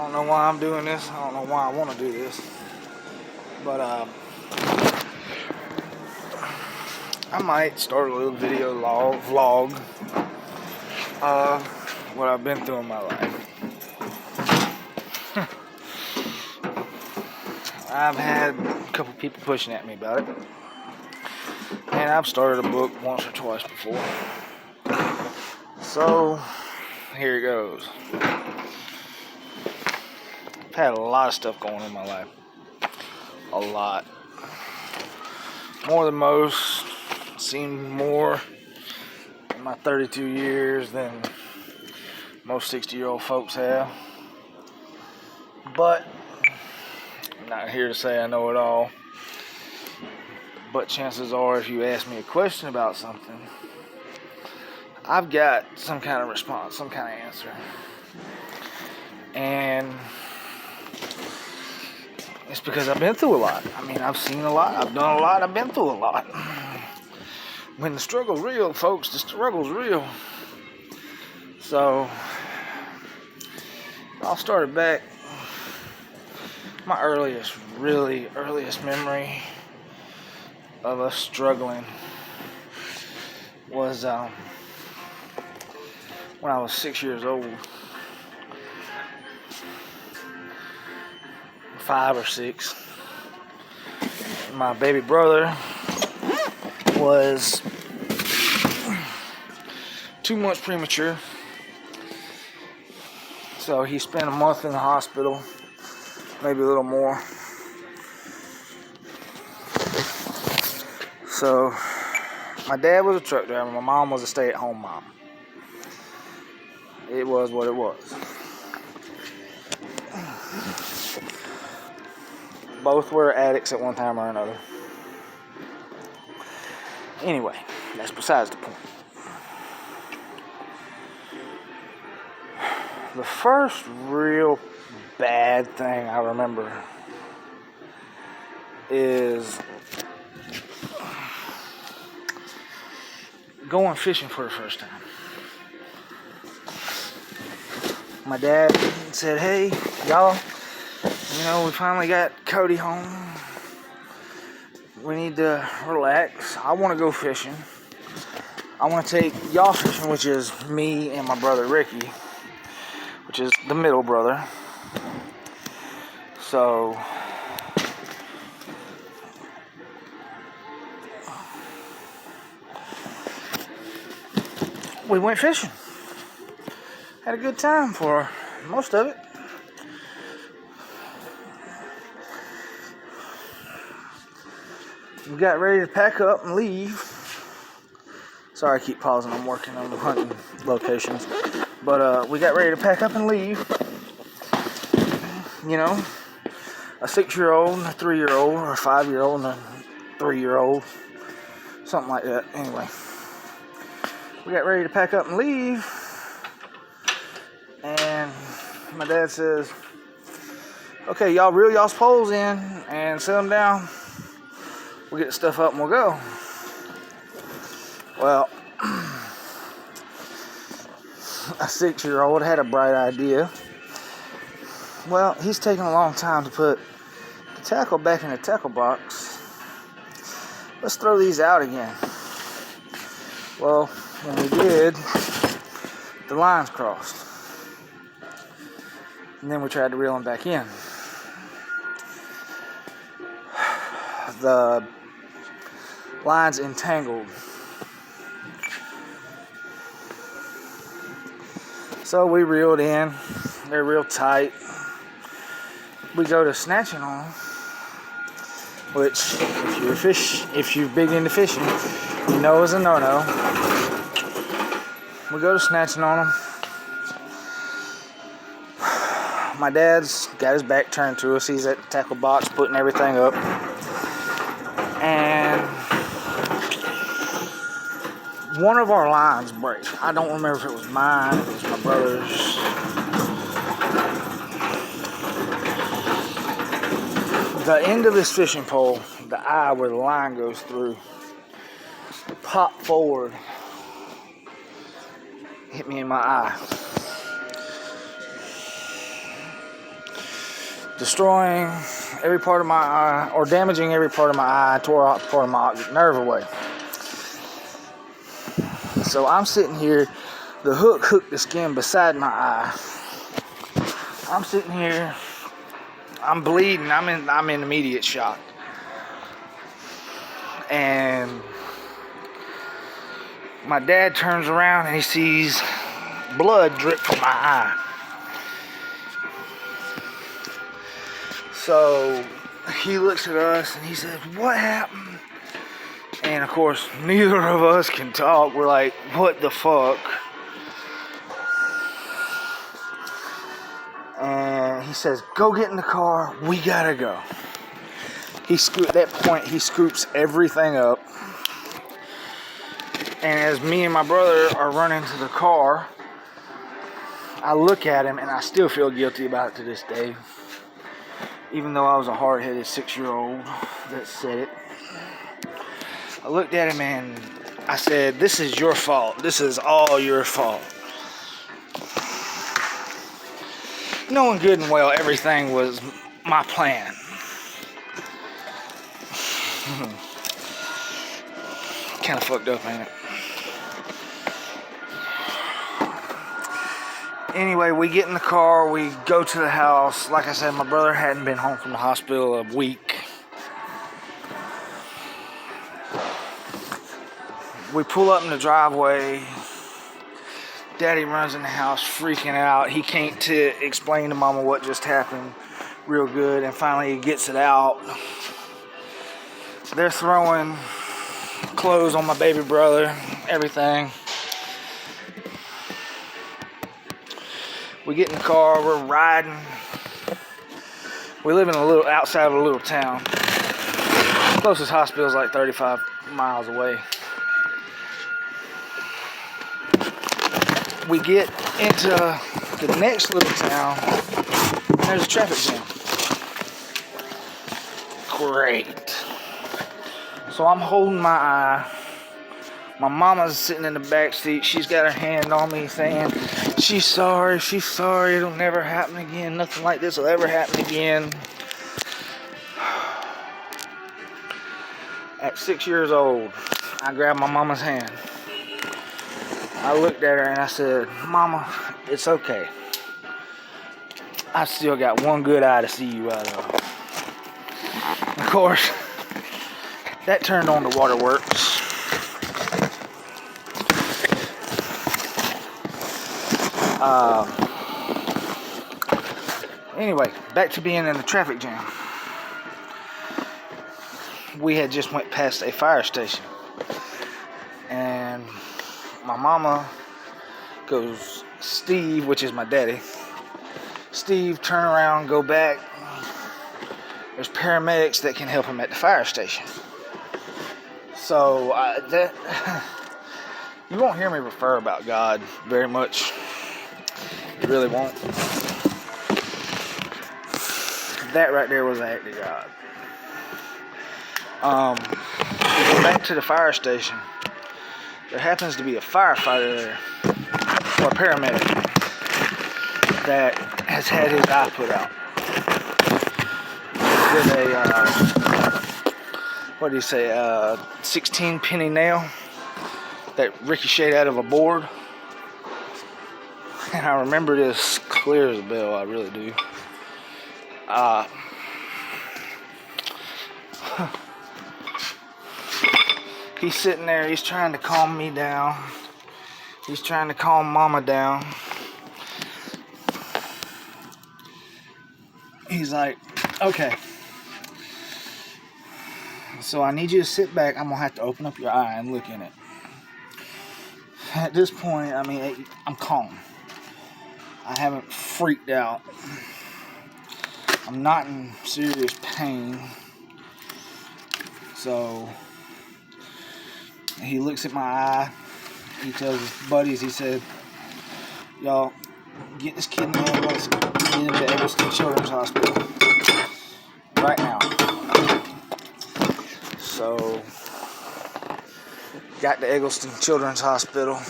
don't know why I'm doing this. I don't know why I want to do this. But I might start a little video vlog what I've been through in my life. I've had a couple people pushing at me about it. And I've started a book once or twice before. So, here it goes. I've had a lot of stuff going on in my life. A lot. More than most. Seen more in my 32 years than most 60-year-old folks have. But, I'm not here to say I know it all. But chances are, if you ask me a question about something, I've got some kind of response, some kind of answer. And it's because I've been through a lot. I mean, I've seen a lot, I've done a lot, I've been through a lot. When the struggle's real, folks, the struggle's real. So, I'll start it back. My earliest memory of us struggling was when I was 6 years old. 5 or 6. My baby brother was 2 months premature. So he spent a month in the hospital, maybe a little more. So my dad was a truck driver, my mom was a stay-at-home mom. It was what it was. Both were addicts at one time or another. Anyway, that's besides the point. The first real bad thing I remember is going fishing for the first time. My dad said, "Hey, y'all, we finally got Cody home. We need to relax. I want to go fishing. I want to take y'all fishing," which is me and my brother Ricky, which is the middle brother. So, we went fishing. Had a good time for most of it. We got ready to pack up and leave. Sorry, I keep pausing. I'm working on the hunting locations. But we got ready to pack up and leave. A 6-year-old, a 3-year-old, or a 5-year-old, and a 3-year-old. Something like that. Anyway. We got ready to pack up and leave. And my dad says, "Okay, y'all reel y'all's poles in and set them down. We'll get the stuff up and we'll go." Well, a 6-year-old had a bright idea. Well, he's taking a long time to put the tackle back in the tackle box. Let's throw these out again. Well, when we did, the lines crossed. And then we tried to reel them back in. The lines entangled. So we reeled in. They're real tight. We go to snatching on them, which, if you're big into fishing, you know is a no-no. We go to snatching on them. My dad's got his back turned to us. He's at the tackle box putting everything up. And one of our lines breaks. I don't remember if it was mine, if it was my brother's. The end of this fishing pole, the eye where the line goes through, popped forward, hit me in my eye. destroying every part of my eye, or damaging every part of my eye, tore out part of my optic nerve away. So I'm sitting here, the hook hooked the skin beside my eye. I'm sitting here, I'm bleeding, I'm in immediate shock. And my dad turns around and he sees blood drip from my eye. So he looks at us and he says, "What happened?" And of course, neither of us can talk. We're like, "What the fuck?" And he says, "Go get in the car. We gotta go." At that point, he scoops everything up. And as me and my brother are running to the car, I look at him and I still feel guilty about it to this day. Even though I was a hard-headed 6-year-old that said it. I looked at him and I said, "This is your fault. This is all your fault." Knowing good and well everything was my plan. Kind of fucked up, ain't it? Anyway, we get in the car, we go to the house. Like I said, my brother hadn't been home from the hospital a week. We pull up in the driveway. Daddy runs in the house freaking out. He can't explain to Mama what just happened real good, and finally he gets it out. They're throwing clothes on my baby brother, everything. We get in the car, we're riding. We live in outside of a little town. The closest hospital is like 35 miles away. We get into the next little town, and there's a traffic jam. Great. So I'm holding my eye. My mama's sitting in the back seat. She's got her hand on me saying, she's sorry, it'll never happen again. Nothing like this will ever happen again. At 6 years old, I grabbed my mama's hand. I looked at her and I said, "Mama, it's okay. I still got one good eye to see you out of." Of course, that turned on the waterworks. Anyway, back to being in the traffic jam. We had just went past a fire station. And my mama goes, "Steve," which is my daddy. "Steve, turn around, go back. There's paramedics that can help him at the fire station." So you won't hear me refer about God very much. You really won't. That right there was an act of God. Back to the fire station. There happens to be a firefighter there, or a paramedic, that has had his eye put out with a 16 penny nail that ricocheted out of a board. And I remember this clear as a bell, I really do. He's sitting there, he's trying to calm me down. He's trying to calm Mama down. He's like, "Okay, so I need you to sit back. I'm going to have to open up your eye and look in it." At this point, I mean, I'm calm. I haven't freaked out. I'm not in serious pain. So he looks at my eye. He tells his buddies, he said, "Y'all, get this kid in the ambulance, get him to Eggleston Children's Hospital right now." So got to Eggleston Children's Hospital.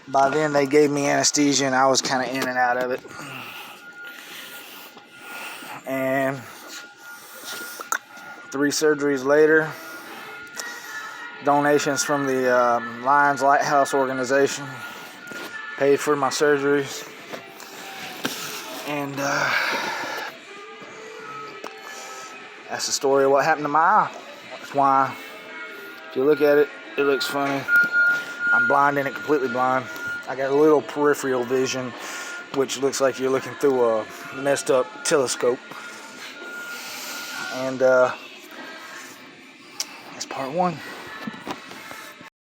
By then they gave me anesthesia and I was kind of in and out of it. And 3 surgeries later, donations from the Lions Lighthouse organization paid for my surgeries. And that's the story of what happened to my eye. That's why, if you look at it, it looks funny. I'm blind in it, completely blind. I got a little peripheral vision, which looks like you're looking through a messed up telescope. And that's part 1.